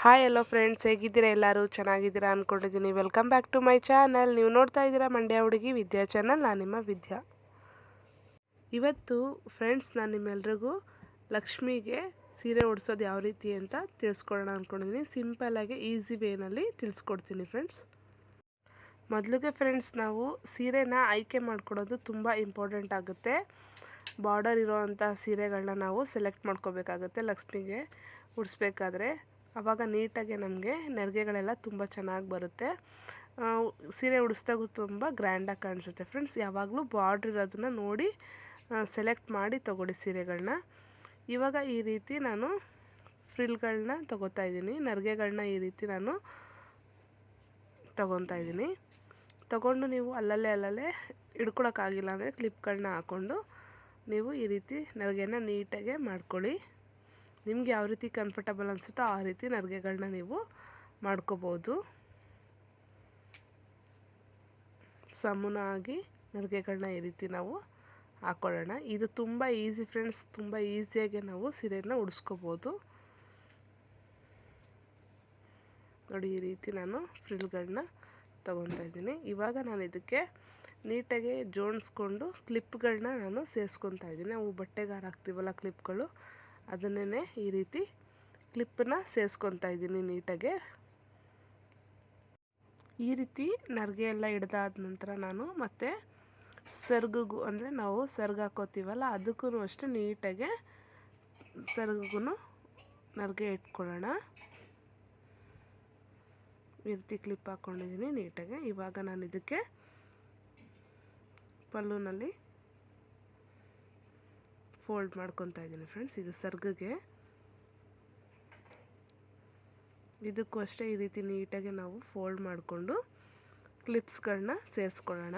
Hi hello friends, ಹೇಗಿದ್ದೀರಾ? ಎಲ್ಲರೂ ಚೆನ್ನಾಗಿದ್ದೀರಾ ಅಂದ್ಕೊಂಡಿದ್ದೀನಿ. Welcome back to my channel. ನೀವು ನೋಡ್ತಾ ಇದ್ದೀರಾ ಮಂಡ್ಯ ಹುಡುಗಿ ವಿದ್ಯಾ ಚಾನಲ್. ನಾನು ನಿಮ್ಮ ವಿದ್ಯಾ. ಇವತ್ತು ಫ್ರೆಂಡ್ಸ್ ನಾನು ನಿಮ್ಮೆಲ್ರಿಗೂ ಲಕ್ಷ್ಮಿಗೆ ಸೀರೆ ಉಡಿಸೋದು ಯಾವ ರೀತಿ ಅಂತ ತಿಳಿಸ್ಕೊಡೋಣ ಅಂದ್ಕೊಂಡಿದ್ದೀನಿ. ಸಿಂಪಲ್ಲಾಗಿ ಈಸಿ ವೇನಲ್ಲಿ ತಿಳಿಸ್ಕೊಡ್ತೀನಿ ಫ್ರೆಂಡ್ಸ್. ಮೊದಲಿಗೆ ಫ್ರೆಂಡ್ಸ್, ನಾವು ಸೀರೆನ ಆಯ್ಕೆ ಮಾಡ್ಕೊಡೋದು ತುಂಬ ಇಂಪಾರ್ಟೆಂಟ್ ಆಗುತ್ತೆ. ಬಾರ್ಡರ್ ಇರೋವಂಥ ಸೀರೆಗಳನ್ನ ನಾವು ಸೆಲೆಕ್ಟ್ ಮಾಡ್ಕೋಬೇಕಾಗುತ್ತೆ ಲಕ್ಷ್ಮಿಗೆ ಉಡಿಸ್ಬೇಕಾದ್ರೆ. ಆವಾಗ ನೀಟಾಗಿ ನಮಗೆ ನೆರಿಗೆಗಳೆಲ್ಲ ತುಂಬ ಚೆನ್ನಾಗಿ ಬರುತ್ತೆ. ಸೀರೆ ಉಡಿಸ್ದಾಗೂ ತುಂಬ ಗ್ರ್ಯಾಂಡಾಗಿ ಕಾಣಿಸುತ್ತೆ ಫ್ರೆಂಡ್ಸ್. ಯಾವಾಗಲೂ ಬಾರ್ಡ್ರ್ ಇರೋದನ್ನ ನೋಡಿ ಸೆಲೆಕ್ಟ್ ಮಾಡಿ ತೊಗೊಳ್ಳಿ ಸೀರೆಗಳನ್ನ. ಇವಾಗ ಈ ರೀತಿ ನಾನು ಫ್ರಿಲ್ಗಳನ್ನ ತೊಗೋತಾ ಇದ್ದೀನಿ. ನೆರಿಗೆಗಳನ್ನ ಈ ರೀತಿ ನಾನು ತೊಗೊತಾ ಇದ್ದೀನಿ. ತೊಗೊಂಡು ನೀವು ಅಲ್ಲಲ್ಲೇ ಹಿಡ್ಕೊಳಕ್ಕಾಗಿಲ್ಲ ಅಂದರೆ ಕ್ಲಿಪ್ಗಳನ್ನ ಹಾಕ್ಕೊಂಡು ನೀವು ಈ ರೀತಿ ನೆರಿಗೆನ ನೀಟಾಗೆ ಮಾಡ್ಕೊಳ್ಳಿ. ನಿಮ್ಗೆ ಯಾವ ರೀತಿ ಕಂಫರ್ಟಬಲ್ ಅನಿಸುತ್ತೋ ಆ ರೀತಿ ನೆರಿಗೆಗಳನ್ನ ನೀವು ಮಾಡ್ಕೋಬೋದು. ಸಮನಾಗಿ ನೆರಿಗೆಗಳನ್ನ ಈ ರೀತಿ ನಾವು ಹಾಕ್ಕೊಳ್ಳೋಣ. ಇದು ತುಂಬ ಈಸಿ ಫ್ರೆಂಡ್ಸ್. ತುಂಬ ಈಸಿಯಾಗಿ ನಾವು ಸೀರೆನ ಉಡಿಸ್ಕೋಬೋದು. ನೋಡಿ, ಈ ರೀತಿ ನಾನು ಫ್ರಿಲ್ಗಳನ್ನ ತೊಗೊತಾ ಇದ್ದೀನಿ. ಇವಾಗ ನಾನು ಇದಕ್ಕೆ ನೀಟಾಗಿ ಜೋಡಿಸ್ಕೊಂಡು ಕ್ಲಿಪ್ಗಳನ್ನ ನಾನು ಸೇರಿಸ್ಕೊತಾ ಇದ್ದೀನಿ. ನಾವು ಬಟ್ಟೆಗಾರ ಹಾಕ್ತೀವಲ್ಲ ಕ್ಲಿಪ್ಗಳು, ಅದನ್ನೇ ಈ ರೀತಿ ಕ್ಲಿಪ್ಪನ್ನ ಸೇರಿಸ್ಕೊತಾ ಇದ್ದೀನಿ ನೀಟಾಗೆ. ಈ ರೀತಿ ನೆರಿಗೆ ಎಲ್ಲ ಹಿಡ್ದಾದ ನಂತರ ನಾನು ಮತ್ತೆ ಸೆರ್ಗಿಗೂ ಅಂದರೆ ನಾವು ಸೆರ್ಗು ಹಾಕೋತೀವಲ್ಲ ಅದಕ್ಕೂ ಅಷ್ಟೇ ನೀಟಾಗೆ ಸೆರ್ಗಿಗೂ ನೆರಿಗೆ ಇಟ್ಕೊಳ್ಳೋಣ. ಈ ರೀತಿ ಕ್ಲಿಪ್ ಹಾಕ್ಕೊಂಡಿದ್ದೀನಿ ನೀಟಾಗೆ. ಇವಾಗ ನಾನು ಇದಕ್ಕೆ ಪಲ್ಲುನಲ್ಲಿ ಫೋಲ್ಡ್ ಮಾಡ್ಕೊತಾ ಇದ್ದೀನಿ ಫ್ರೆಂಡ್ಸ್. ಇದು ಸೆರ್ಗಿಗೆ. ಇದಕ್ಕೂ ಅಷ್ಟೇ ಈ ರೀತಿ ನೀಟಾಗಿ ನಾವು ಫೋಲ್ಡ್ ಮಾಡಿಕೊಂಡು ಕ್ಲಿಪ್ಸ್ಗಳನ್ನ ಸೇರಿಸ್ಕೊಳ್ಳೋಣ.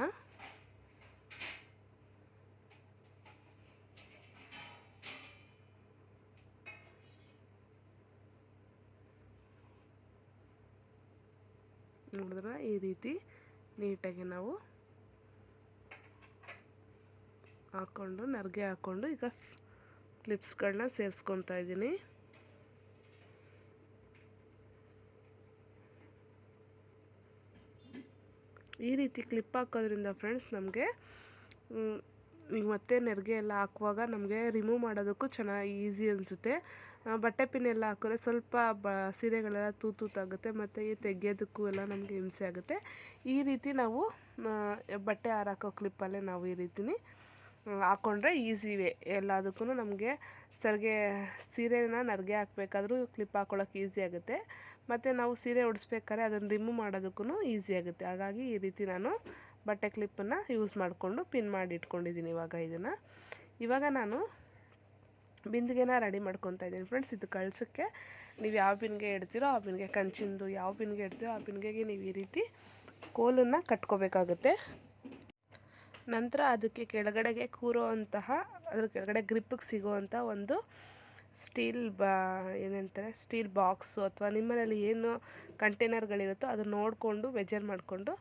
ನೋಡಿದ್ರೆ ಈ ರೀತಿ ನೀಟಾಗಿ ನಾವು ಹಾಕ್ಕೊಂಡು ನೆರಿಗೆ ಹಾಕ್ಕೊಂಡು ಈಗ ಕ್ಲಿಪ್ಸ್ಗಳನ್ನ ಸೇರಿಸ್ಕೊತಾ ಇದ್ದೀನಿ. ಈ ರೀತಿ ಕ್ಲಿಪ್ ಹಾಕೋದ್ರಿಂದ ಫ್ರೆಂಡ್ಸ್ ನಮಗೆ ಈಗ ಮತ್ತೆ ನೆರಿಗೆ ಎಲ್ಲ ಹಾಕುವಾಗ ನಮಗೆ ರಿಮೂವ್ ಮಾಡೋದಕ್ಕೂ ಚೆನ್ನಾಗಿ ಈಸಿ ಅನಿಸುತ್ತೆ. ಬಟ್ಟೆ ಪಿನ್ ಎಲ್ಲ ಹಾಕಿದ್ರೆ ಸ್ವಲ್ಪ ಸೀರೆಗಳೆಲ್ಲ ತೂತಾಗುತ್ತೆ ಮತ್ತು ತೆಗೆಯೋದಕ್ಕೂ ಎಲ್ಲ ನಮಗೆ ಹಿಂಸೆ ಆಗುತ್ತೆ. ಈ ರೀತಿ ನಾವು ಬಟ್ಟೆ ಹಾರಾಕೋ ಕ್ಲಿಪ್ಪಲ್ಲೇ ನಾವು ಈ ರೀತಿ ಹಾಕ್ಕೊಂಡ್ರೆ ಈಸಿವೇ. ಎಲ್ಲದಕ್ಕೂ ನಮಗೆ ಸೀರೆನ ನೆರಿಗೆ ಹಾಕಬೇಕಾದ್ರೂ ಕ್ಲಿಪ್ ಹಾಕ್ಕೊಳ್ಳೋಕೆ ಈಸಿ ಆಗುತ್ತೆ. ಮತ್ತು ನಾವು ಸೀರೆ ಉಡಿಸ್ಬೇಕಾದ್ರೆ ಅದನ್ನು ರಿಮೂವ್ ಮಾಡೋದಕ್ಕೂ ಈಸಿ ಆಗುತ್ತೆ. ಹಾಗಾಗಿ ಈ ರೀತಿ ನಾನು ಬಟ್ಟೆ ಕ್ಲಿಪ್ಪನ್ನು ಯೂಸ್ ಮಾಡಿಕೊಂಡು ಪಿನ್ ಮಾಡಿ ಇಟ್ಕೊಂಡಿದ್ದೀನಿ. ಇವಾಗ ನಾನು ಬಿಂದಿಗೆನ ರೆಡಿ ಮಾಡ್ಕೊತಾ ಇದ್ದೀನಿ ಫ್ರೆಂಡ್ಸ್. ಇದು ಕಳ್ಸೋಕ್ಕೆ ನೀವು ಯಾವ ಬಿನ್ಗೆ ಇಡ್ತೀರೋ ಆ ಬಿನ್ಗೆ, ಕಂಚಿಂದು ಯಾವ ಬಿನ್ಗೆ ಇಡ್ತೀರೋ ಆ ಬಿನ್ಗೆಗೆ ನೀವು ಈ ರೀತಿ ಕೋಲನ್ನು ಕಟ್ಕೋಬೇಕಾಗುತ್ತೆ. ನಂತರ ಅದಕ್ಕೆ ಕೆಳಗಡೆಗೆ ಕೂರೋವಂತಹ ಅದ್ರ ಕೆಳಗಡೆ ಗ್ರಿಪ್ಪಿಗೆ ಸಿಗೋವಂಥ ಒಂದು ಸ್ಟೀಲ್ ಸ್ಟೀಲ್ ಬಾಕ್ಸು ಅಥವಾ ನಿಮ್ಮನೇಲಿ ಏನು ಕಂಟೈನರ್ಗಳಿರುತ್ತೋ ಅದನ್ನು ನೋಡಿಕೊಂಡು ಮೆಜರ್ ಮಾಡಿಕೊಂಡು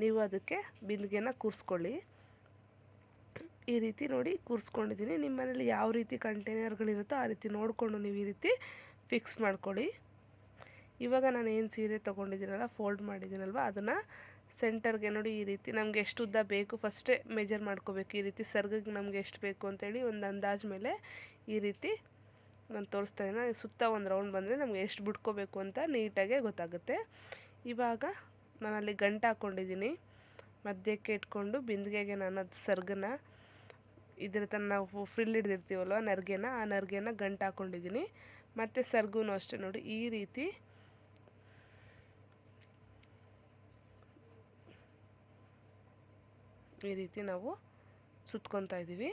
ನೀವು ಅದಕ್ಕೆ ಬಿಂದಿಗೆನ ಕೂರಿಸ್ಕೊಳ್ಳಿ. ಈ ರೀತಿ ನೋಡಿ ಕೂರಿಸ್ಕೊಂಡಿದ್ದೀನಿ. ನಿಮ್ಮ ಮನೇಲಿ ಯಾವ ರೀತಿ ಕಂಟೈನರ್ಗಳಿರುತ್ತೋ ಆ ರೀತಿ ನೋಡಿಕೊಂಡು ನೀವು ಈ ರೀತಿ ಫಿಕ್ಸ್ ಮಾಡ್ಕೊಳ್ಳಿ. ಇವಾಗ ನಾನು ಏನು ಸೀರೆ ತೊಗೊಂಡಿದ್ದೀನಲ್ಲ, ಫೋಲ್ಡ್ ಮಾಡಿದ್ದೀನಲ್ವ, ಅದನ್ನು ಸೆಂಟರ್ಗೆ ನೋಡಿ ಈ ರೀತಿ ನಮಗೆ ಎಷ್ಟು ಉದ್ದ ಬೇಕು ಫಸ್ಟೇ ಮೆಜರ್ ಮಾಡ್ಕೋಬೇಕು. ಈ ರೀತಿ ಸೆರ್ಗಿಗೆ ನಮಗೆ ಎಷ್ಟು ಬೇಕು ಅಂತೇಳಿ ಒಂದು ಅಂದಾಜು ಮೇಲೆ ಈ ರೀತಿ ನಾನು ತೋರಿಸ್ತಾ ಇದ್ದೀನಿ. ಸುತ್ತ ಒಂದು ರೌಂಡ್ ಬಂದರೆ ನಮಗೆ ಎಷ್ಟು ಬಿಟ್ಕೋಬೇಕು ಅಂತ ನೀಟಾಗೆ ಗೊತ್ತಾಗುತ್ತೆ. ಇವಾಗ ನಾನು ಅಲ್ಲಿ ಗಂಟು ಹಾಕ್ಕೊಂಡಿದ್ದೀನಿ. ಮಧ್ಯಕ್ಕೆ ಇಟ್ಕೊಂಡು ಬಿಂದಿಗೆಗೆ ನಾನು ಅದು ಸೆರ್ಗನ್ನ ಇದ್ರ ಥರ ನಾವು ಫ್ರಿಲ್ ಹಿಡ್ದಿರ್ತೀವಲ್ವ ನೆರಿಗೆನ, ಆ ನೆರಿಗೆನ ಗಂಟು ಹಾಕ್ಕೊಂಡಿದ್ದೀನಿ. ಮತ್ತು ಸೆರ್ಗೂ ಅಷ್ಟೇ ನೋಡಿ ಈ ರೀತಿ ನಾವು ಸುತ್ಕೊತಾ ಇದ್ದೀವಿ.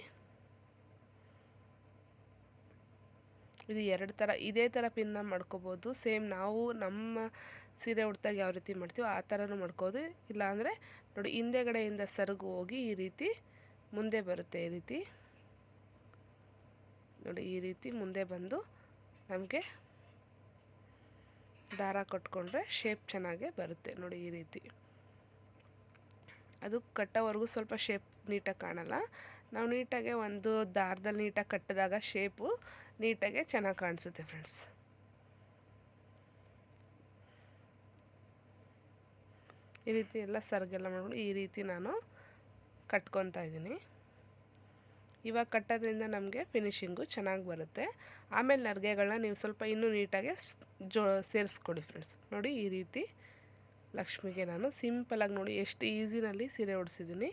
ಇದು ಎರಡು ಥರ ಇದೇ ಥರ ಪಿನ್ನ ಮಾಡ್ಕೋಬೋದು. ಸೇಮ್ ನಾವು ನಮ್ಮ ಸೀರೆ ಉಡ್ತಾಗ ಯಾವ ರೀತಿ ಮಾಡ್ತೀವೋ ಆ ಥರನೂ ಮಾಡ್ಕೋದು. ಇಲ್ಲಾಂದರೆ ನೋಡಿ ಹಿಂದೆಗಡೆಯಿಂದ ಸೆರಗು ಹೋಗಿ ಈ ರೀತಿ ಮುಂದೆ ಬರುತ್ತೆ. ಈ ರೀತಿ ನೋಡಿ ಈ ರೀತಿ ಮುಂದೆ ಬಂದು ನಮಗೆ ದಾರ ಕಟ್ಕೊಂಡ್ರೆ ಶೇಪ್ ಚೆನ್ನಾಗೇ ಬರುತ್ತೆ. ನೋಡಿ ಈ ರೀತಿ ಅದು ಕಟ್ಟೋವರೆಗೂ ಸ್ವಲ್ಪ ಶೇಪ್ ನೀಟಾಗಿ ಕಾಣಲ್ಲ. ನಾವು ನೀಟಾಗೆ ಒಂದು ದಾರದಲ್ಲಿ ನೀಟಾಗಿ ಕಟ್ಟಿದಾಗ ಶೇಪು ನೀಟಾಗೆ ಚೆನ್ನಾಗಿ ಕಾಣಿಸುತ್ತೆ ಫ್ರೆಂಡ್ಸ್. ಈ ರೀತಿ ಎಲ್ಲ ಸರ್ಗೆಲ್ಲ ಮಾಡ್ಕೊಂಡು ಈ ರೀತಿ ನಾನು ಕಟ್ಕೊತಾ ಇದ್ದೀನಿ. ಇವಾಗ ಕಟ್ಟೋದ್ರಿಂದ ನಮಗೆ ಫಿನಿಶಿಂಗು ಚೆನ್ನಾಗಿ ಬರುತ್ತೆ. ಆಮೇಲೆ ನರಿಗೆಗಳನ್ನ ನೀವು ಸ್ವಲ್ಪ ಇನ್ನೂ ನೀಟಾಗಿ ಸೇರಿಸ್ಕೊಡಿ ಫ್ರೆಂಡ್ಸ್. ನೋಡಿ ಈ ರೀತಿ ಲಕ್ಷ್ಮಿಗೆ ನಾನು ಸಿಂಪಲಾಗಿ ನೋಡಿ ಎಷ್ಟು ಈಸಿನಲ್ಲಿ ಸೀರೆ ಉಡಿಸಿದ್ದೀನಿ.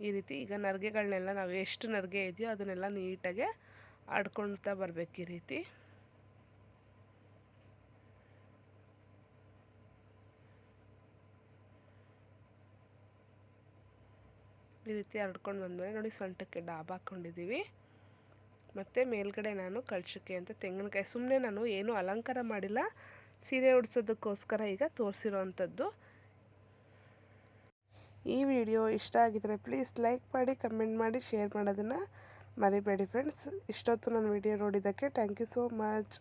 ಈ ರೀತಿ ಈಗ ನರಿಗೆಗಳನ್ನೆಲ್ಲ ನಾವು ಎಷ್ಟು ನರಿಗೆ ಇದೆಯೋ ಅದನ್ನೆಲ್ಲ ನೀಟಾಗೆ ಆಡ್ಕೊಳ್ತಾ ಬರಬೇಕು. ಈ ರೀತಿ ಹರಡ್ಕೊಂಡು ಬಂದಮೇಲೆ ನೋಡಿ ಸೊಂಟಕ್ಕೆ ಡಾಬ್ ಹಾಕ್ಕೊಂಡಿದ್ದೀವಿ. ಮತ್ತು ಮೇಲ್ಗಡೆ ನಾನು ಕಳಶಕ್ಕೆ ಅಂತ ತೆಂಗಿನಕಾಯಿ, ಸುಮ್ಮನೆ ನಾನು ಏನೂ ಅಲಂಕಾರ ಮಾಡಿಲ್ಲ, ಸೀರೆ ಉಡಿಸೋದಕ್ಕೋಸ್ಕರ ಈಗ ತೋರಿಸಿರೋವಂಥದ್ದು. ಈ ವಿಡಿಯೋ ಇಷ್ಟ ಆಗಿದರೆ ಪ್ಲೀಸ್ ಲೈಕ್ ಮಾಡಿ, ಕಮೆಂಟ್ ಮಾಡಿ, ಶೇರ್ ಮಾಡೋದನ್ನು ಮರಿಬೇಡಿ ಫ್ರೆಂಡ್ಸ್. ಇಷ್ಟೊತ್ತು ನನ್ನ ವಿಡಿಯೋ ನೋಡಿದ್ದಕ್ಕೆ ಥ್ಯಾಂಕ್ ಯು ಸೋ ಮಚ್.